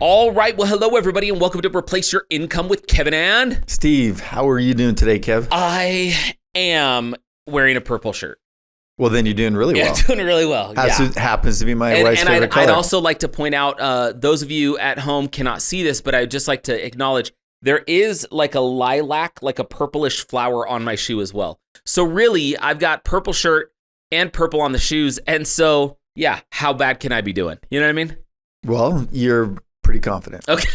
All right. Well, hello, everybody, and welcome to Replace Your Income with Kevin and Steve. How are you doing today, Kev? I am wearing a purple shirt. Well, then you're doing really well. Yeah, doing really well. Happens to be my wife's favorite color. I'd also like to point out, those of you at home cannot see this, but I'd just like to acknowledge there is like a lilac, like a purplish flower on my shoe as well. So really, I've got purple shirt and purple on the shoes. And so, yeah, how bad can I be doing? You know what I mean? Well, you're pretty confident. Okay.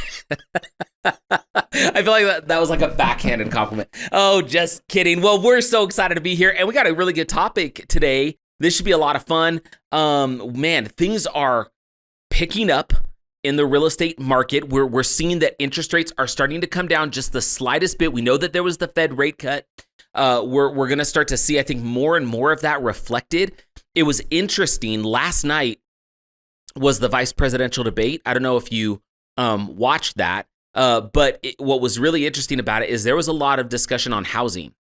I feel like that was like a backhanded compliment. Oh, just kidding. Well, we're so excited to be here, and we got a really good topic today. This should be a lot of fun. Man, things are picking up in the real estate market. We're seeing that interest rates are starting to come down just the slightest bit. We know that there was the Fed rate cut. We're going to start to see, I think, more and more of that reflected. It was interesting. Last night was the vice presidential debate. I don't know if you watched that, but what was really interesting about it is there was a lot of discussion on housing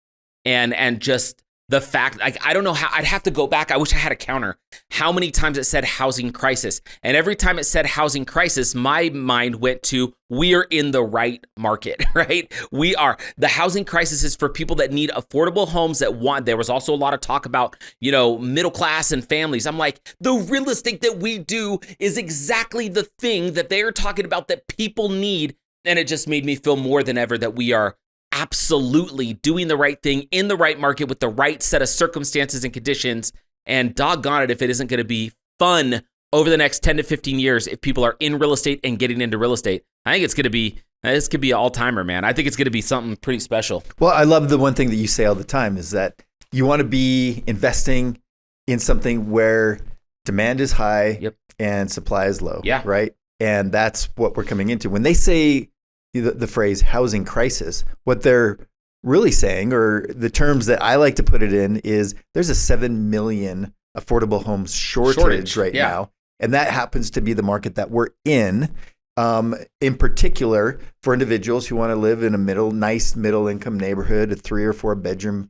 and just the fact, like, I don't know how, I'd have to go back. I wish I had a counter how many times it said housing crisis. And every time it said housing crisis, my mind went to, we're in the right market, right? We are. The housing crisis is for people that need affordable homes that want. There was also a lot of talk about, middle class and families. I'm like, the real estate that we do is exactly the thing that they are talking about that people need. And it just made me feel more than ever that we are absolutely doing the right thing in the right market with the right set of circumstances and conditions. And doggone it if it isn't going to be fun over the next 10 to 15 years if people are in real estate and getting into real estate. I think this could be an all-timer, man. I think it's going to be something pretty special. Well, I love the one thing that you say all the time is that you want to be investing in something where demand is high and supply is low, right? And that's what we're coming into. When they say the phrase housing crisis, what they're really saying, or the terms that I like to put it in, is there's a 7 million affordable homes shortage right now. And that happens to be the market that we're in particular for individuals who want to live in a nice middle income neighborhood, a 3 or 4 bedroom,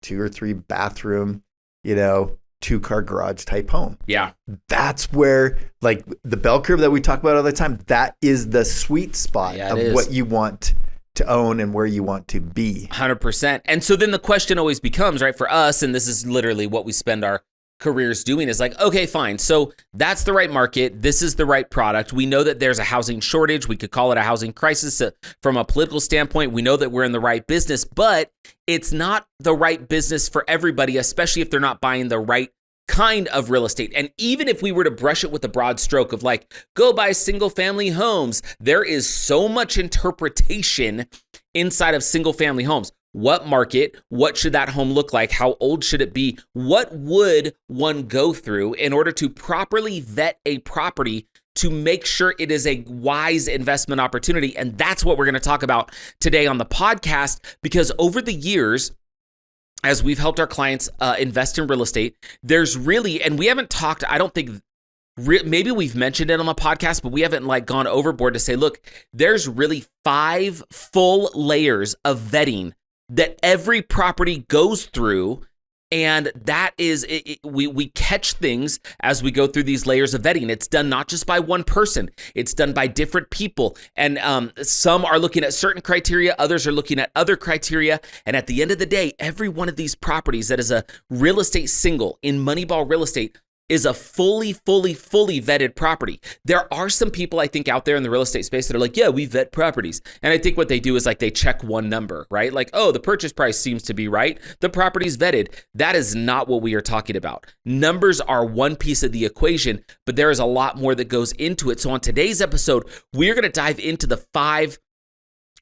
2 or 3 bathroom, 2-car garage type home. Yeah. That's where, like, the bell curve that we talk about all the time, that is the sweet spot of what you want to own and where you want to be. 100%. And so then the question always becomes, right, for us, and this is literally what we spend our careers doing, is like, okay, fine. So that's the right market. This is the right product. We know that there's a housing shortage. We could call it a housing crisis from a political standpoint. We know that we're in the right business, but it's not the right business for everybody, especially if they're not buying the right kind of real estate. And even if we were to brush it with a broad stroke of like, go buy single family homes, there is so much interpretation inside of single family homes. What market? What should that home look like? How old should it be? What would one go through in order to properly vet a property to make sure it is a wise investment opportunity? And that's what we're going to talk about today on the podcast, because over the years, as we've helped our clients invest in real estate, there's really, and we haven't talked, I don't think, maybe we've mentioned it on the podcast, but we haven't like gone overboard to say, look, there's really 5 full layers of vetting that every property goes through. And that is, we catch things as we go through these layers of vetting. It's done not just by one person. It's done by different people. And some are looking at certain criteria. Others are looking at other criteria. And at the end of the day, every one of these properties that is a real estate single in Moneyball Real Estate is a fully vetted property. There are some people, I think, out there in the real estate space that are like, yeah, we vet properties. And I think what they do is like they check one number, right? Like, oh, the purchase price seems to be right. The property's vetted. That is not what we are talking about. Numbers are one piece of the equation, but there is a lot more that goes into it. So on today's episode, we're going to dive into the 5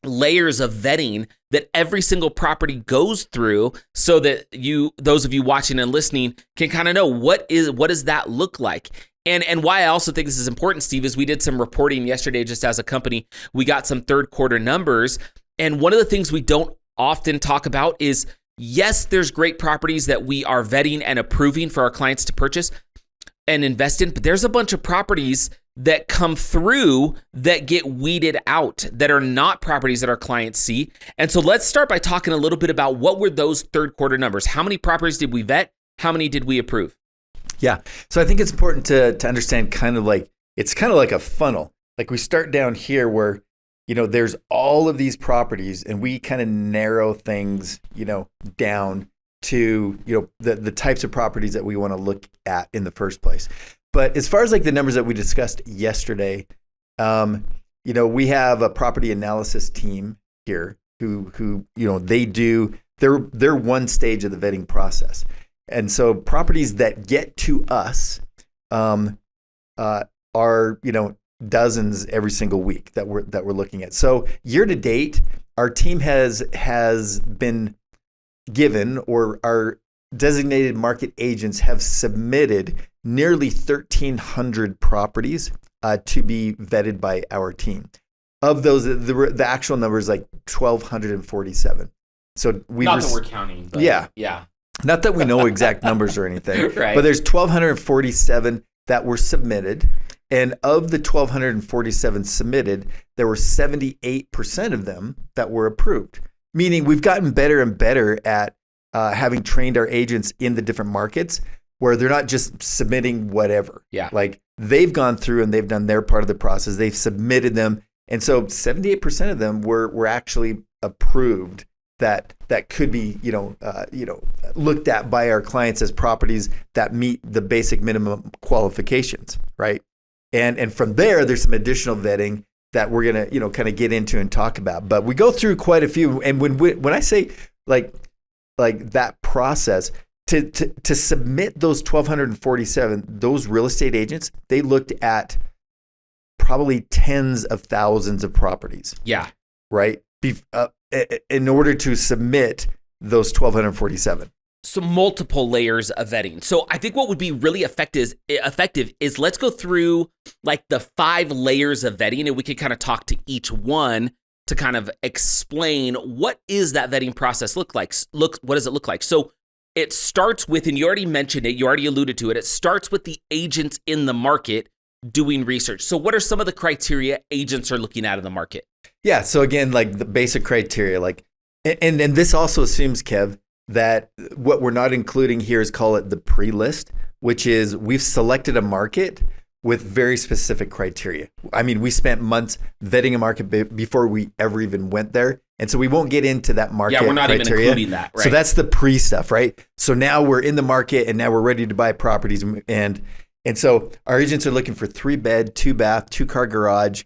layers of vetting that every single property goes through, so that those of you watching and listening, can kind of know what does that look like. And why I also think this is important, Steve, is we did some reporting yesterday just as a company. We got some third quarter numbers. And one of the things we don't often talk about is, yes, there's great properties that we are vetting and approving for our clients to purchase and invest in, but there's a bunch of properties that come through that get weeded out, that are not properties that our clients see. And so let's start by talking a little bit about what were those third quarter numbers. How many properties did we vet? How many did we approve? Yeah. So I think it's important to understand it's kind of like a funnel. like we start down here where, there's all of these properties and we kind of narrow things, down to, the types of properties that we want to look at in the first place. But as far as like the numbers that we discussed yesterday, we have a property analysis team here who they're one stage of the vetting process. And so properties that get to us are, dozens every single week that we're looking at. So year to date, our team has been given, or our designated market agents have submitted nearly 1,300 properties to be vetted by our team. Of those, the actual number is like 1,247. So that we're counting. But yeah. Not that we know exact numbers or anything, right. But there's 1,247 that were submitted. And of the 1,247 submitted, there were 78% of them that were approved. Meaning we've gotten better and better at having trained our agents in the different markets where they're not just submitting whatever. Yeah. Like they've gone through and they've done their part of the process. They've submitted them. And so 78% of them were actually approved that could be, looked at by our clients as properties that meet the basic minimum qualifications, right? And from there's some additional vetting that we're gonna, kind of get into and talk about. But we go through quite a few. And when I say like that process to submit those 1,247, those real estate agents, they looked at probably tens of thousands of properties. Yeah. Right. In order to submit those 1,247. So multiple layers of vetting. So I think what would be really effective is let's go through like the 5 layers of vetting, and we could kind of talk to each one to kind of explain what is that vetting process look like. What does it look like? So it starts with, and you already mentioned it, you already alluded to it. It starts with the agents in the market doing research. So what are some of the criteria agents are looking at in the market? Yeah. So again, like the basic criteria, like, and this also assumes, Kev, that what we're not including here is call it the pre-list, which is we've selected a market with very specific criteria. I mean, we spent months vetting a market before we ever even went there. And so we won't get into that market criteria. Yeah, we're not even including that, right? So that's the pre stuff, right? So now we're in the market and now we're ready to buy properties. And so our agents are looking for 3-bed, 2-bath, 2-car garage,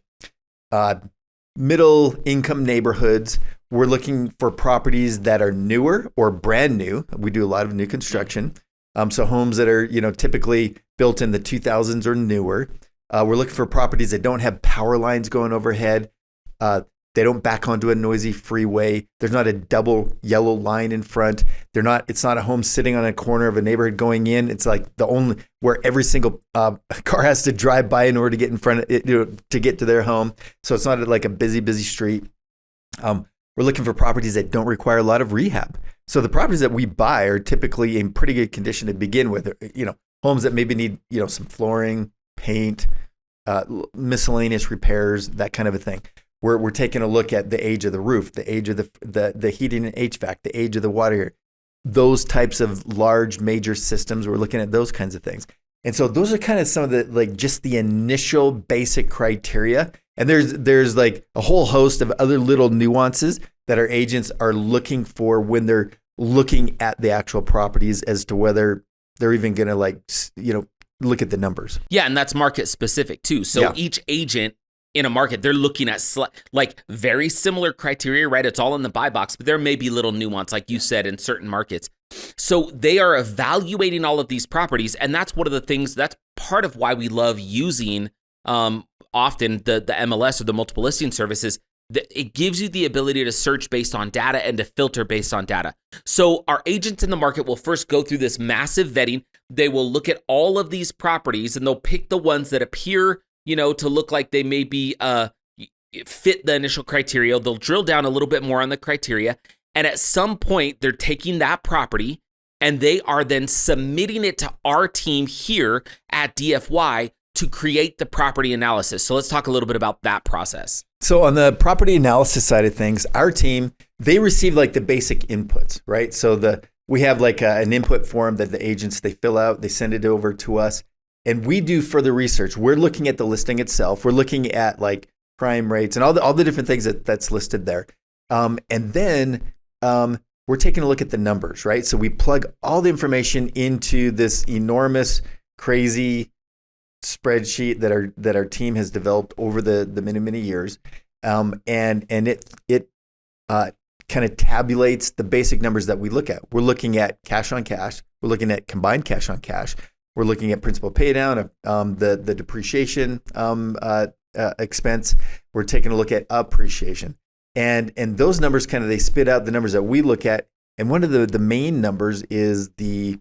middle income neighborhoods. We're looking for properties that are newer or brand new. We do a lot of new construction. So homes that are, typically built in the 2000s or newer. We're looking for properties that don't have power lines going overhead. They don't back onto a noisy freeway. There's not a double yellow line in front. It's not a home sitting on a corner of a neighborhood going in. It's like the only where every single car has to drive by in order to get in front of it, to get to their home. So it's not like a busy street. We're looking for properties that don't require a lot of rehab. So the properties that we buy are typically in pretty good condition to begin with. Homes that maybe need, some flooring, paint, miscellaneous repairs, that kind of a thing. We're taking a look at the age of the roof, the age of the heating and HVAC, the age of the water, those types of large major systems. We're looking at those kinds of things. And so those are kind of some of the just the initial basic criteria. And there's like a whole host of other little nuances that our agents are looking for when they're looking at the actual properties as to whether they're even going to look at the numbers. Yeah. And that's market specific too. So each agent in a market, they're looking at very similar criteria, right? It's all in the buy box, but there may be little nuance, like you said, in certain markets. So they are evaluating all of these properties. And that's one of the things, that's part of why we love using often the MLS or the multiple listing services. It gives you the ability to search based on data and to filter based on data. So our agents in the market will first go through this massive vetting. They will look at all of these properties and they'll pick the ones that appear, to look like they may be fit the initial criteria. They'll drill down a little bit more on the criteria. And at some point, they're taking that property and they are then submitting it to our team here at DFY to create the property analysis. So let's talk a little bit about that process. So on the property analysis side of things, our team, they receive like the basic inputs, right? So we have like an input form that the agents, they fill out, they send it over to us. and we do further research. We're looking at the listing itself. We're looking at like crime rates and all the different things that's listed there. And then we're taking a look at the numbers, right? So we plug all the information into this enormous, crazy spreadsheet that our team has developed over the many years, and it kind of tabulates the basic numbers that we look at. We're looking at cash on cash. We're looking at combined cash on cash. We're looking at principal pay down, the depreciation expense. We're taking a look at appreciation. And those numbers they spit out the numbers that we look at. And one of the main numbers is the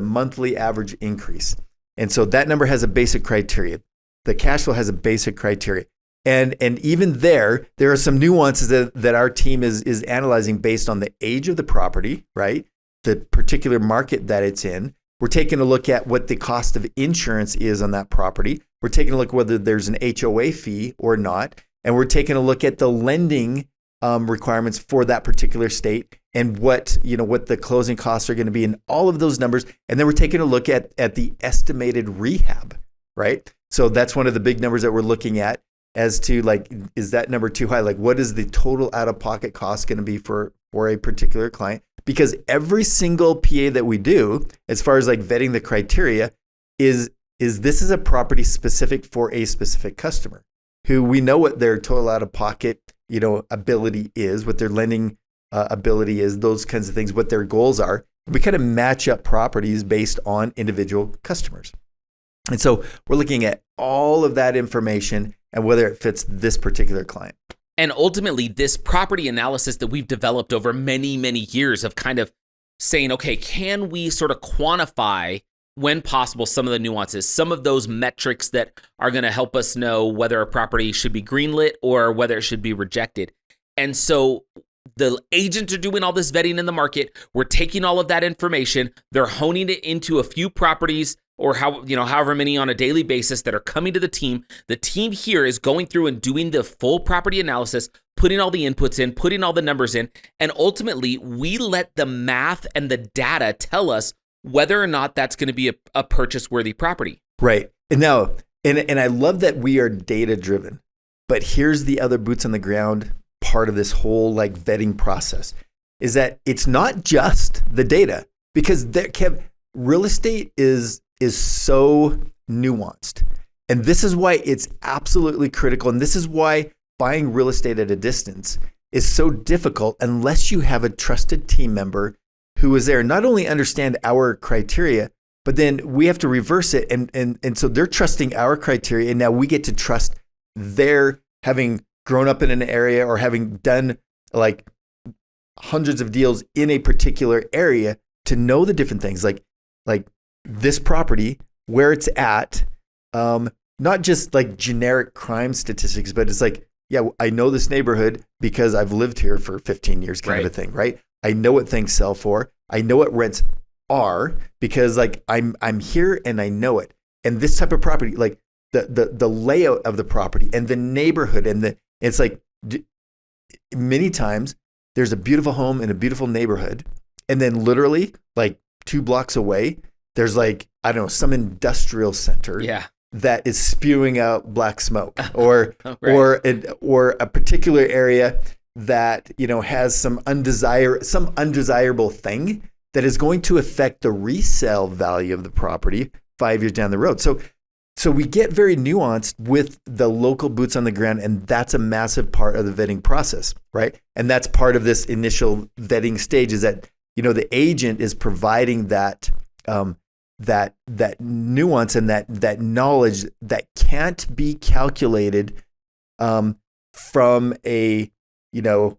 monthly average increase. And so that number has a basic criteria. The cash flow has a basic criteria. And even there are some nuances that our team is analyzing based on the age of the property, right? The particular market that it's in. We're taking a look at what the cost of insurance is on that property. We're taking a look whether there's an HOA fee or not. And we're taking a look at the lending requirements for that particular state and what the closing costs are going to be and all of those numbers. And then we're taking a look at the estimated rehab, right? So that's one of the big numbers that we're looking at as to like, is that number too high? Like, what is the total out-of-pocket cost going to be for a particular client? Because every single PA that we do, as far as like vetting the criteria, is this is a property specific for a specific customer who we know what their total out-of-pocket, ability is, what their lending ability is, those kinds of things, what their goals are. We kind of match up properties based on individual customers. And so we're looking at all of that information and whether it fits this particular client. And ultimately, this property analysis that we've developed over many, many years of kind of saying, okay, can we sort of quantify, when possible, some of the nuances, some of those metrics that are going to help us know whether a property should be greenlit or whether it should be rejected. And so the agents are doing all this vetting in the market. We're taking all of that information. They're honing it into a few properties or however many on a daily basis that are coming to the team. The team here is going through and doing the full property analysis, putting all the inputs in, putting all the numbers in, and ultimately we let the math and the data tell us whether or not that's going to be a purchase-worthy property. Right. And now, and I love that we are data-driven, but here's the other boots on the ground part of this whole like vetting process is that it's not just the data, because real estate is so nuanced. And this is why it's absolutely critical. And this is why buying real estate at a distance is so difficult unless you have a trusted team member who is there, not only understand our criteria, but then we have to reverse it. And so they're trusting our criteria. And now we get to trust their having grown up in an area or having done like hundreds of deals in a particular area to know the different things like this property, where it's at, not just like generic crime statistics, but it's like, yeah, I know this neighborhood because I've lived here for 15 years kind of a thing, right? I know what things sell for. I know what rents are because like I'm here and I know it. And this type of property, like the layout of the property and the neighborhood it's like many times there's a beautiful home in a beautiful neighborhood. And then literally like 2 blocks away, there's like, I don't know, some industrial center that is spewing out black smoke or a particular area that, has some undesirable thing that is going to affect the resale value of the property 5 years down the road. So we get very nuanced with the local boots on the ground, and that's a massive part of the vetting process, right? And that's part of this initial vetting stage is that, the agent is providing that that nuance and that knowledge that can't be calculated from a an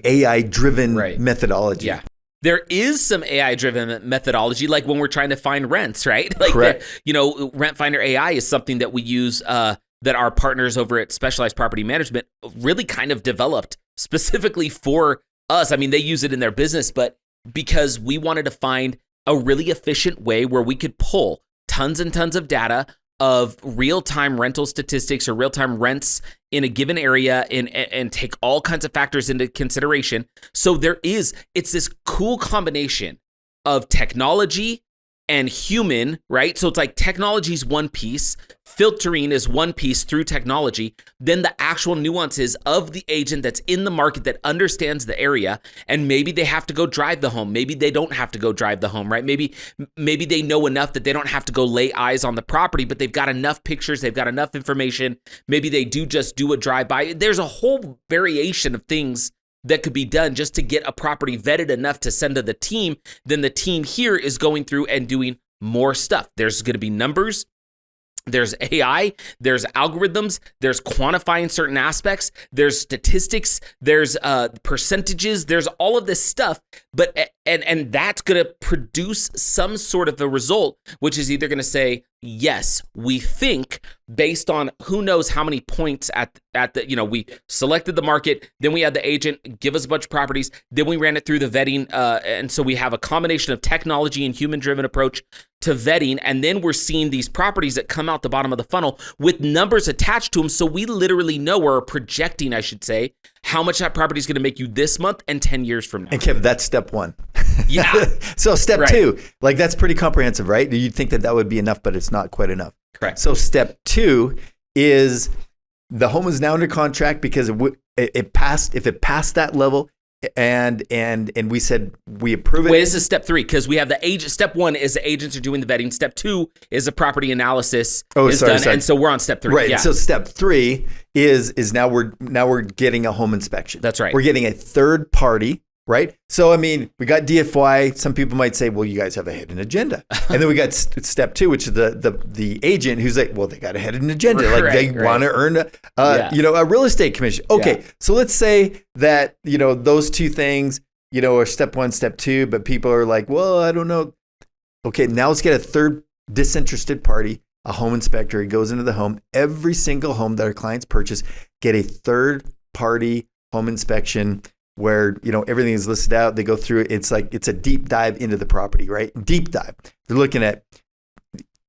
AI-driven methodology. Yeah. There is some AI-driven methodology, like when we're trying to find rents, right? Like, correct. Rent Finder AI is something that we use that our partners over at Specialized Property Management really kind of developed specifically for us. I mean, they use it in their business, but because we wanted to find a really efficient way where we could pull tons and tons of data of real-time rental statistics or real-time rents in a given area and take all kinds of factors into consideration. So it's this cool combination of technology and human, right? So it's like technology is one piece, filtering is one piece through technology, then the actual nuances of the agent that's in the market that understands the area, and maybe they have to go drive the home. Maybe they don't have to go drive the home, right? Maybe they know enough that they don't have to go lay eyes on the property, but they've got enough pictures, they've got enough information. Maybe they do just do a drive-by. There's a whole variation of things that could be done just to get a property vetted enough to send to the team. Then the team here is going through and doing more stuff. There's going to be numbers. There's AI, there's algorithms, there's quantifying certain aspects, there's statistics, there's percentages, there's all of this stuff, but and that's going to produce some sort of a result, which is either going to say, yes, we think based on who knows how many points at the, we selected the market, then we had the agent give us a bunch of properties, then we ran it through the vetting, and so we have a combination of technology and human-driven approach to vetting, and then we're seeing these properties that come out the bottom of the funnel with numbers attached to them, so we literally know, or are projecting, I should say, how much that property is going to make you this month and 10 years from now. And Kev, that's step one. Yeah. So step two, like that's pretty comprehensive, right? You'd think that would be enough, but it's not quite enough. Correct. So step two is the home is now under contract because it passed. If it passed that level, and we said we approve it. Wait, this is step three because we have the agent. Step one is the agents are doing the vetting. Step two is the property analysis done, and so we're on step three. Right. Yeah. So step three is now we're getting a home inspection. That's right. We're getting a third party. Right. So, I mean, we got DFY. Some people might say, well, you guys have a hidden agenda. And then we got step two, which is the agent who's like, well, they got a hidden agenda. Like they want to earn a real estate commission. Okay. Yeah. So let's say that, those two things, are step one, step two, but people are like, well, I don't know. Okay. Now let's get a third disinterested party, a home inspector. He goes into the home. Every single home that our clients purchase, get a third party home inspection where, everything is listed out. They go through it. It's like, it's a deep dive into the property, right? Deep dive. They're looking at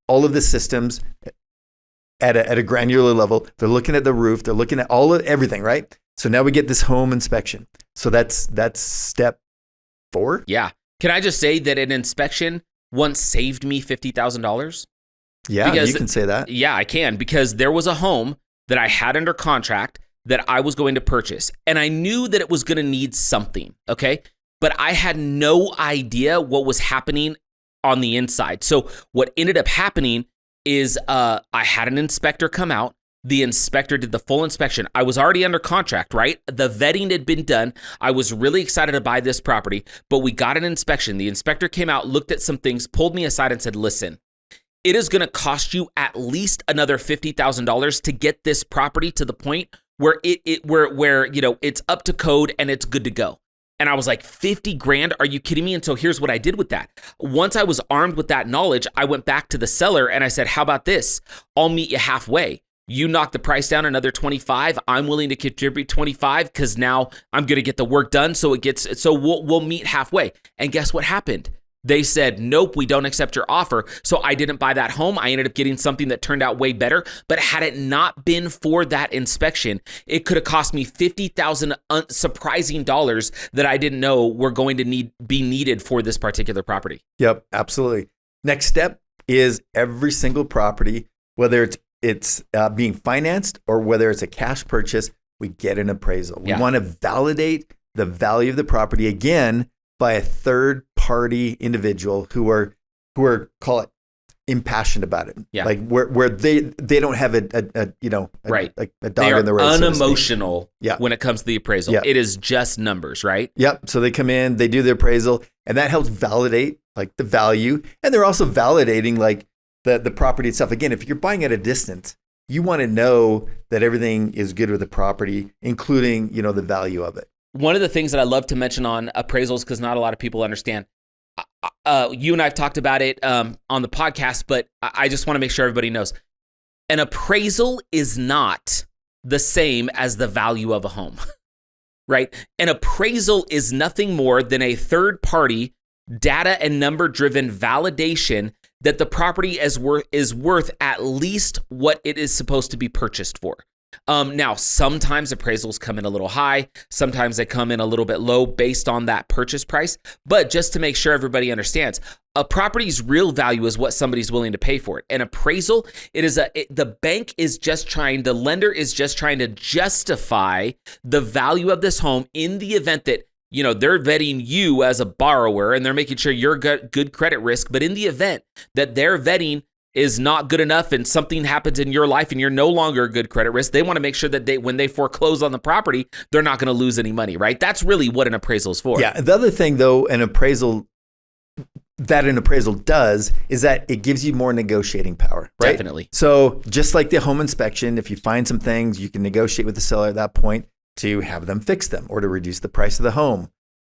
all of the systems at a granular level. They're looking at the roof. They're looking at everything, right? So now we get this home inspection. So that's step 4. Yeah. Can I just say that an inspection once saved me $50,000? Yeah, you can say that. Yeah, I can, because there was a home that I had under contract that I was going to purchase. And I knew that it was going to need something, okay? But I had no idea what was happening on the inside. So what ended up happening is I had an inspector come out. The inspector did the full inspection. I was already under contract, right? The vetting had been done. I was really excited to buy this property, but we got an inspection. The inspector came out, looked at some things, pulled me aside and said, listen, it is going to cost you at least another $50,000 to get this property to the point where it's up to code and it's good to go. And I was like, 50 grand? Are you kidding me? And so here's what I did with that. Once I was armed with that knowledge, I went back to the seller and I said, how about this? I'll meet you halfway. You knock the price down another 25. I'm willing to contribute 25 because now I'm going to get the work done. So we'll meet halfway. And guess what happened? They said, nope, we don't accept your offer. So I didn't buy that home. I ended up getting something that turned out way better. But had it not been for that inspection, it could have cost me $50,000 surprising dollars that I didn't know were going to be needed for this particular property. Yep, absolutely. Next step is every single property, whether it's being financed or whether it's a cash purchase, we get an appraisal. We want to validate the value of the property again by a third party individual who are call it impassioned about it. Yeah. Like where they don't have a dog in the road. Unemotional when it comes to the appraisal. Yeah. It is just numbers, right? Yep. So they come in, they do the appraisal, and that helps validate like the value. And they're also validating like the property itself. Again, if you're buying at a distance, you want to know that everything is good with the property, including, the value of it. One of the things that I love to mention on appraisals, because not a lot of people understand, you and I have talked about it on the podcast, but I just want to make sure everybody knows. An appraisal is not the same as the value of a home, right? An appraisal is nothing more than a third-party data and number-driven validation that the property is worth at least what it is supposed to be purchased for. Now, sometimes appraisals come in a little high. Sometimes they come in a little bit low based on that purchase price. But just to make sure everybody understands, a property's real value is what somebody's willing to pay for it. An appraisal, the lender is just trying to justify the value of this home in the event that, they're vetting you as a borrower and they're making sure you're good credit risk. But in the event that their vetting is not good enough and something happens in your life and you're no longer a good credit risk, they want to make sure that when they foreclose on the property, they're not going to lose any money, right? That's really what an appraisal is for. Yeah. The other thing, though, an appraisal does is that it gives you more negotiating power, right? Definitely. So just like the home inspection, if you find some things, you can negotiate with the seller at that point to have them fix them or to reduce the price of the home.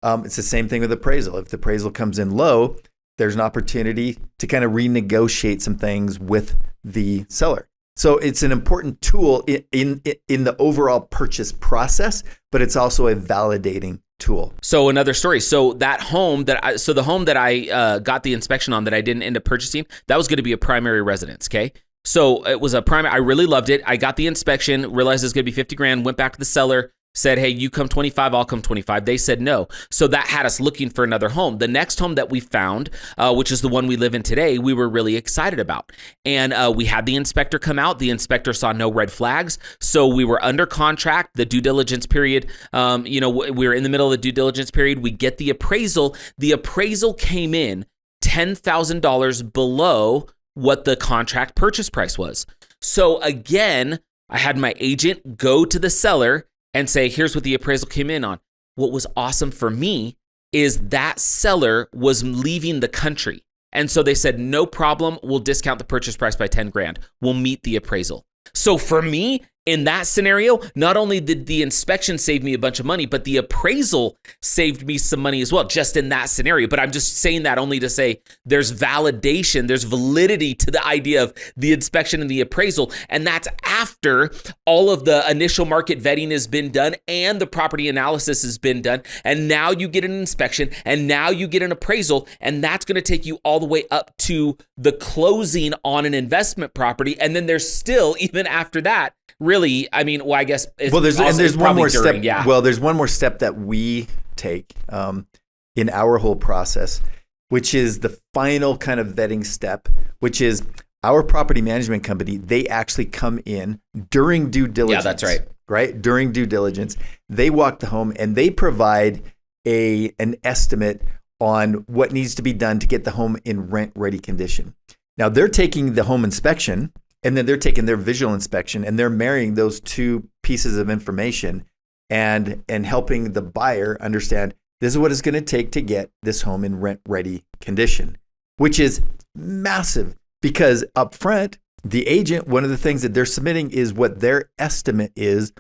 It's the same thing with appraisal. If the appraisal comes in low, there's an opportunity to kind of renegotiate some things with the seller. So it's an important tool in the overall purchase process, but it's also a validating tool. So another story. So the home that I got the inspection on that I didn't end up purchasing, that was going to be a primary residence. Okay. So it was I really loved it. I got the inspection, realized it was going to be $50,000, went back to the seller, said, hey, you come 25, I'll come 25. They said no. So that had us looking for another home. The next home that we found, which is the one we live in today, we were really excited about. And we had the inspector come out. The inspector saw no red flags. So we were under contract, the due diligence period. We were in the middle of the due diligence period. We get the appraisal. The appraisal came in $10,000 below what the contract purchase price was. So again, I had my agent go to the seller and say, here's what the appraisal came in on. What was awesome for me is that seller was leaving the country. And so they said, no problem, we'll discount the purchase price by $10,000. We'll meet the appraisal. So for me, in that scenario, not only did the inspection save me a bunch of money, but the appraisal saved me some money as well, just in that scenario. But I'm just saying that only to say there's validation, there's validity to the idea of the inspection and the appraisal. And that's after all of the initial market vetting has been done and the property analysis has been done. And now you get an inspection and now you get an appraisal. And that's going to take you all the way up to the closing on an investment property. And then there's still, even after that, really, I guess. There's one more step. Yeah. Well, there's one more step that we take in our whole process, which is the final kind of vetting step, which is our property management company. They actually come in during due diligence. Yeah, that's right. Right? During due diligence, they walk the home and they provide an estimate on what needs to be done to get the home in rent-ready condition. Now, they're taking the home inspection and then they're taking their visual inspection and they're marrying those two pieces of information and helping the buyer understand this is what it's going to take to get this home in rent-ready condition, which is massive because up front, the agent, one of the things that they're submitting is what their estimate is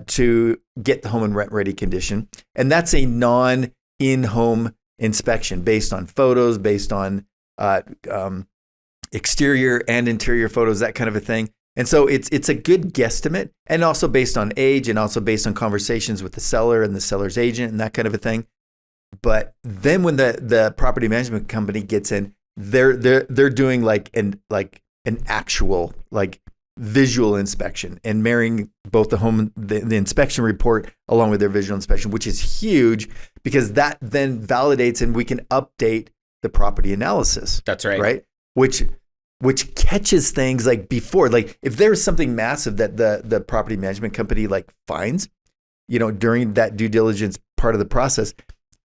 to get the home in rent-ready condition. And that's a non-in-home inspection based on photos, based on exterior and interior photos, that kind of a thing. And so it's a good guesstimate and also based on age and also based on conversations with the seller and the seller's agent and that kind of a thing. But then when the property management company gets in, they're doing like an actual like visual inspection and marrying both the inspection report along with their visual inspection, which is huge because that then validates and we can update the property analysis. That's right. Right? Which catches things like before, like if there's something massive that the property management company like finds, during that due diligence part of the process,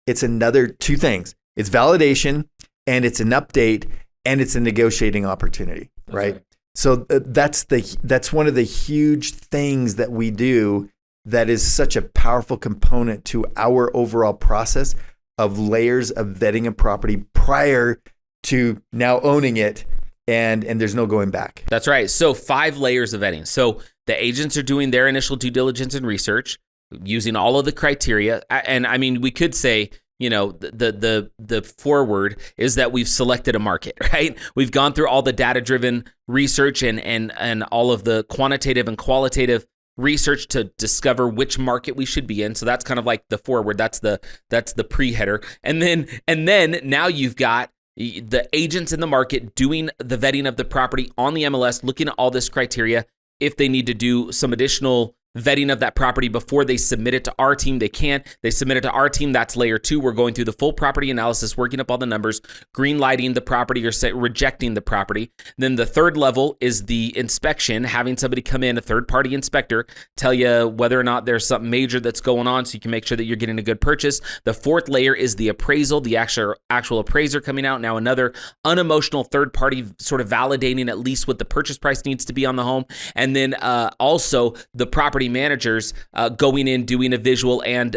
it's another two things. It's validation and it's an update and it's a negotiating opportunity, right? So that's one of the huge things that we do that is such a powerful component to our overall process of layers of vetting a property prior to now owning it. And there's no going back. That's right. So 5 layers of vetting. So the agents are doing their initial due diligence and research using all of the criteria. And we could say, the forward is that we've selected a market, right? We've gone through all the data-driven research and all of the quantitative and qualitative research to discover which market we should be in. So that's kind of like the forward. That's the pre-header. And then now you've got the agents in the market doing the vetting of the property on the MLS, looking at all this criteria. If they need to do some additional vetting of that property before they submit it to our team, they can. They submit it to our team. That's layer 2. We're going through the full property analysis, working up all the numbers, green lighting the property or rejecting the property. Then the third level is the inspection, having somebody come in, a third-party inspector, tell you whether or not there's something major that's going on so you can make sure that you're getting a good purchase. The fourth layer is the appraisal, the actual appraiser coming out. Now another unemotional third party sort of validating at least what the purchase price needs to be on the home. And then also the property managers going in, doing a visual and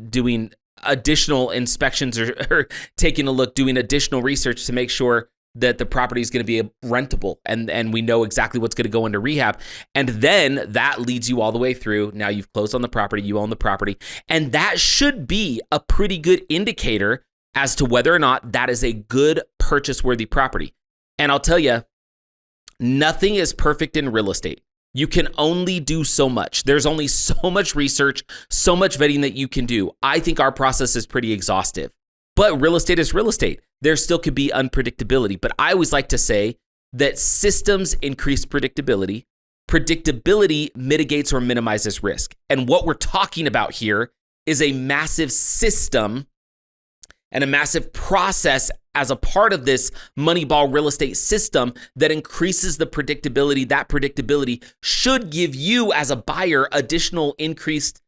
doing additional inspections or taking a look, doing additional research to make sure that the property is going to be rentable and we know exactly what's going to go into rehab. And then that leads you all the way through. Now you've closed on the property, you own the property, and that should be a pretty good indicator as to whether or not that is a good purchase-worthy property. And I'll tell you, nothing is perfect in real estate. You can only do so much. There's only so much research, so much vetting that you can do. I think our process is pretty exhaustive, but real estate is real estate. There still could be unpredictability, but I always like to say that systems increase predictability. Predictability mitigates or minimizes risk. And what we're talking about here is a massive system and a massive process as a part of this Moneyball real estate system that increases the predictability. That predictability should give you as a buyer additional increased,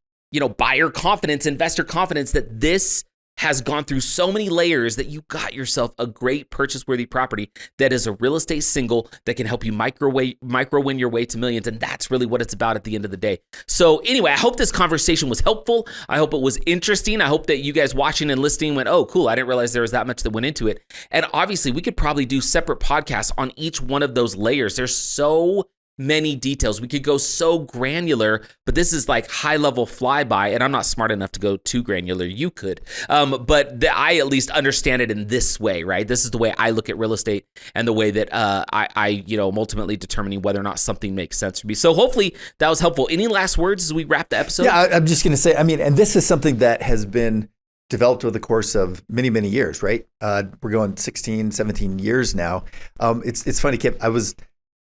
buyer confidence, investor confidence that this has gone through so many layers that you got yourself a great purchase-worthy property that is a real estate single that can help you micro win your way to millions. And that's really what it's about at the end of the day. So anyway, I hope this conversation was helpful. I hope it was interesting. I hope that you guys watching and listening went, oh, cool, I didn't realize there was that much that went into it. And obviously, we could probably do separate podcasts on each one of those layers. There's so many details. We could go so granular, but this is like high level flyby, and I'm not smart enough to go too granular. You could, but I at least understand it in this way, right? This is the way I look at real estate and the way that I am ultimately determining whether or not something makes sense for me. So hopefully that was helpful. Any last words as we wrap the episode? Yeah, I'm just going to say, and this is something that has been developed over the course of many, many years, right? We're going 16, 17 years now. It's funny, Kip,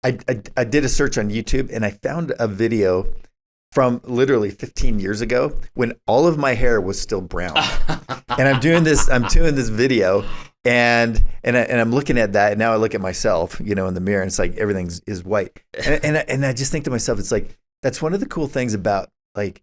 I did a search on YouTube and I found a video from literally 15 years ago when all of my hair was still brown. And I'm doing this video and I'm looking at that, and now I look at myself, in the mirror, and it's like everything is white. And I just think to myself, it's like, that's one of the cool things about like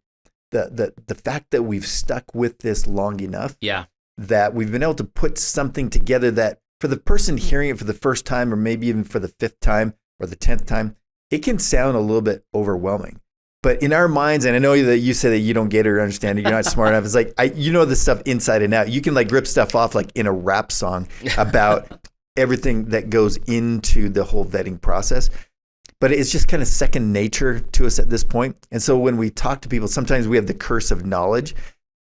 the fact that we've stuck with this long enough. Yeah. That we've been able to put something together that for the person hearing it for the first time, or maybe even for the 5th time, or the 10th time, it can sound a little bit overwhelming. But in our minds, and I know that you say that you don't get it or understand it, you're not smart enough. It's like, this stuff inside and out. You can like rip stuff off like in a rap song about everything that goes into the whole vetting process. But it's just kind of second nature to us at this point. And so when we talk to people, sometimes we have the curse of knowledge,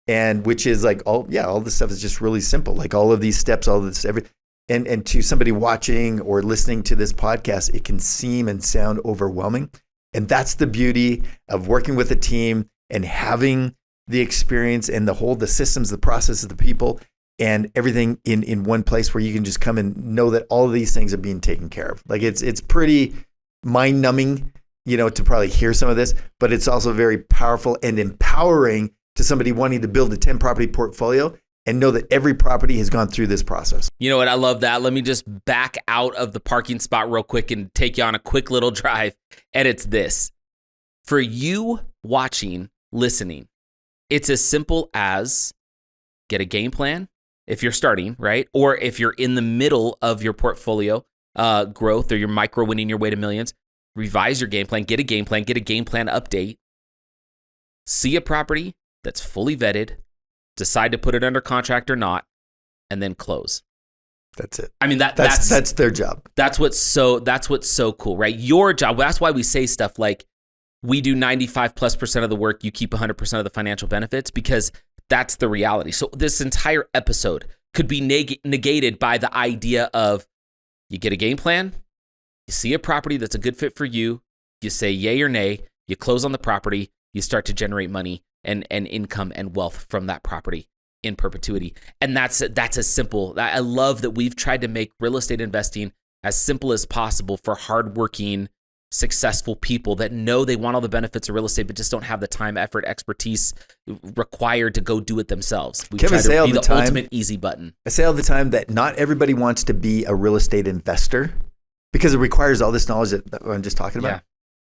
and which is like, all this stuff is just really simple. Like all of these steps, all of this, everything. And to somebody watching or listening to this podcast, it can seem and sound overwhelming. And that's the beauty of working with a team and having the experience and the systems, the processes, the people, and everything in one place where you can just come and know that all of these things are being taken care of. Like it's pretty mind numbing, to probably hear some of this, but it's also very powerful and empowering to somebody wanting to build a 10 property portfolio and know that every property has gone through this process. You know what? I love that. Let me just back out of the parking spot real quick and take you on a quick little drive. And it's this. For you watching, listening, it's as simple as get a game plan if you're starting, right? Or if you're in the middle of your portfolio growth, or you're micro winning your way to millions, revise your game plan, get a game plan update, see a property that's fully vetted, decide to put it under contract or not, and then close. That's it. That's their job. That's what's so cool, right? Your job. That's why we say stuff like, we do 95+% of the work, you keep 100% of the financial benefits, because that's the reality. So this entire episode could be negated by the idea of, you get a game plan, you see a property that's a good fit for you, you say yay or nay, you close on the property, you start to generate money and income and wealth from that property in perpetuity. And that's as simple. I love that we've tried to make real estate investing as simple as possible for hardworking successful people that know they want all the benefits of real estate, but just don't have the time, effort, expertise required to go do it themselves. We try to be the ultimate easy button. I say all the time that not everybody wants to be a real estate investor because it requires all this knowledge that I'm just talking about. Yeah.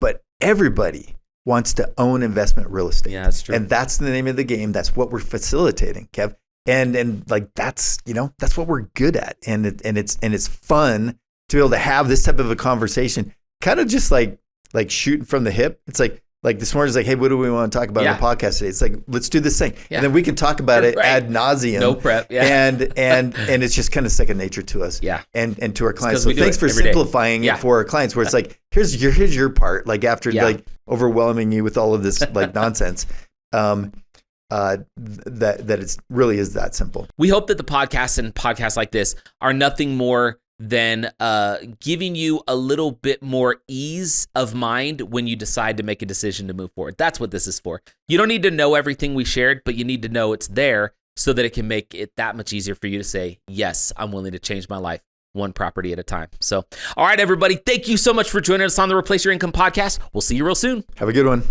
But everybody wants to own investment real estate. Yeah, that's true. And that's the name of the game. That's what we're facilitating, Kev. And like that's what we're good at. And it's fun to be able to have this type of a conversation, kind of just like shooting from the hip. It's like this morning, it's like, hey, what do we want to talk about on the podcast today? It's like, let's do this thing. Yeah. And then we can talk about it ad nauseum. No prep. Yeah. And it's just kind of second nature to us. Yeah. And to our clients. So thanks for simplifying it for our clients, where it's like, here's your part, like after like overwhelming you with all of this like nonsense. That it's really is that simple. We hope that the podcast and podcasts like this are nothing more than giving you a little bit more ease of mind when you decide to make a decision to move forward. That's what this is for. You don't need to know everything we shared, but you need to know it's there so that it can make it that much easier for you to say, yes, I'm willing to change my life one property at a time. So, all right, everybody, thank you so much for joining us on the Replace Your Income podcast. We'll see you real soon. Have a good one.